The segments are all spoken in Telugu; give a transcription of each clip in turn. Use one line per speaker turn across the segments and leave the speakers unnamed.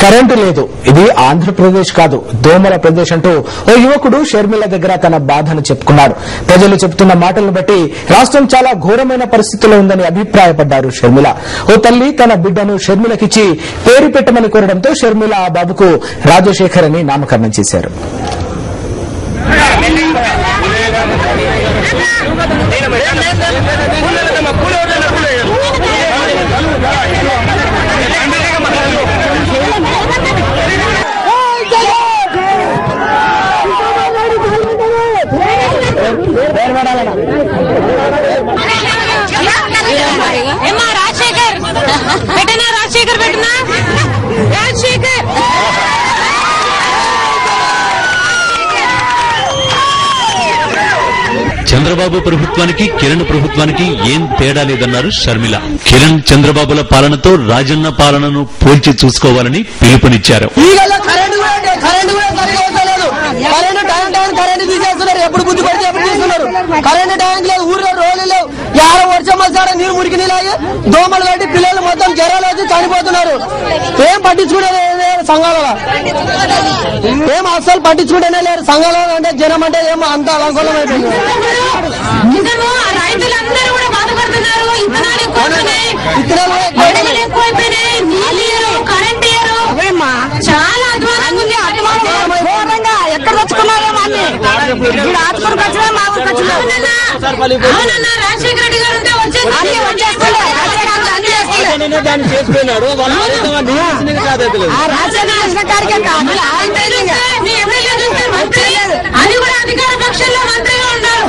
కరెంటు లేదు, ఇది ఆంధ్రప్రదేశ్ కాదు దోమల ప్రదేశ్ అంటూ ఓ యువకుడు షర్మిల దగ్గర తన బాధను చెప్పుకున్నాడు. ప్రజలు చెబుతున్న మాటలను బట్టి రాష్ట్రం చాలా ఘోరమైన పరిస్థితిలో ఉందని అభిప్రాయపడ్డారు షర్మిల. ఓ తల్లి తన బిడ్డను షర్మిలకిచ్చి పేరు పెట్టమని కోరడంతో షర్మిల ఆ బాబుకు రాజశేఖర్ అని నామకరణం చేశారు.
చంద్రబాబు ప్రభుత్వానికి కిరణ్ ప్రభుత్వానికి ఏం తేడా లేదన్నారు షర్మిల. కిరణ్ చంద్రబాబుల పాలనతో రాజన్న పాలనను పోల్చి చూసుకోవాలని పిలుపునిచ్చారు.
ఎప్పుడు బుద్ధి పడితే ఎప్పుడు తీసుకున్నారు. కరెంటు ట్యాంక్ లేదు, ఊర్లో రోడ్లు లేవు, వర్షం వచ్చారా నీరు మురికి నీలాగి దోమలు కట్టి పిల్లలు మొత్తం జ్వరాలు వచ్చి చనిపోతున్నారు. ఏం పట్టించుకునే సంఘాలలో, ఏం అసలు పట్టించుకుంటేనే లేరు సంఘాలలో. అంటే జనం అంటే ఏమో అంత అలంకూలం అయిపోయింది. ఎక్కడ తెచ్చుకున్నారో అది కూడా అధికార పక్షంలో మంత్రిగా ఉన్నారు.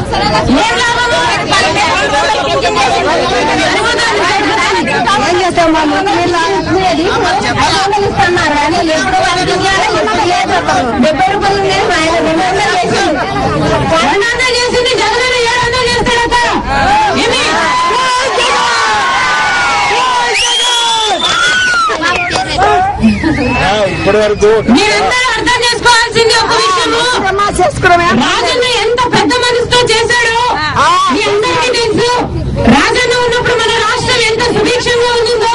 ఏం చేస్తాం చేసింది జగన్ 700 చేస్తాడట.
ఇప్పటి వరకు
మీరందరూ అర్థం చేసుకోవాల్సింది ఒక విషయము, రాజన్న ఎంత పెద్ద మనసుతో చేశాడో మీ అందరికీ తెలుసు. రాజన్న ఉన్నప్పుడు మన రాష్ట్రం ఎంత సుభిక్షంగా ఉందో,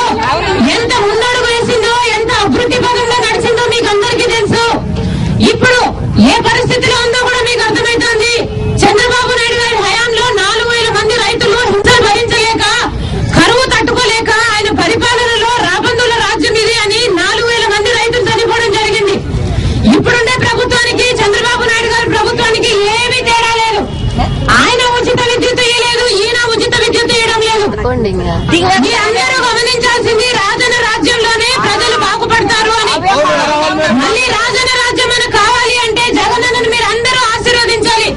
ఎంత ముందడుగు వేసిందో, ఎంత అభివృద్ధి పదంలో నడిచిందో మీకు అందరికీ తెలుసు. ఇప్పుడు ఏ పరిస్థితిలో ఉందో కూడా మీకు అర్థమవుతోంది. చంద్రబాబు నాయుడు గారి హయాంలో 4000 మంది రైతులు హింసలు భరించలేక, కరువు తట్టుకోలేక ఆయన పరిపాలనలో రాబందుల రాజ్యం ఇది అని 4000 మంది రైతులు చనిపోవడం జరిగింది. ఇప్పుడుండే ప్రభుత్వానికి చంద్రబాబు నాయుడు గారి ప్రభుత్వానికి ఏమీ తేడా లేదు. ఆయన ఉచిత విద్యుత్ ఇయ్యలేదు, ఈయన ఉచిత విద్యుత్ ఇవ్వడం లేదు. అందరూ గమనించాల్సింది రాజన్న రాజ్యంలోనే ప్రజలు బాగుపడతారు అని. మళ్ళీ రాజన్న రాజ్యం మనకు కావాలి అంటే జగనన్నను మీరు అందరూ ఆశీర్వదించాలి.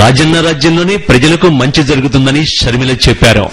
రాజన్న రాజ్యంలోనే ప్రజలకు మంచి జరుగుతుందని షర్మిల చెప్పారు.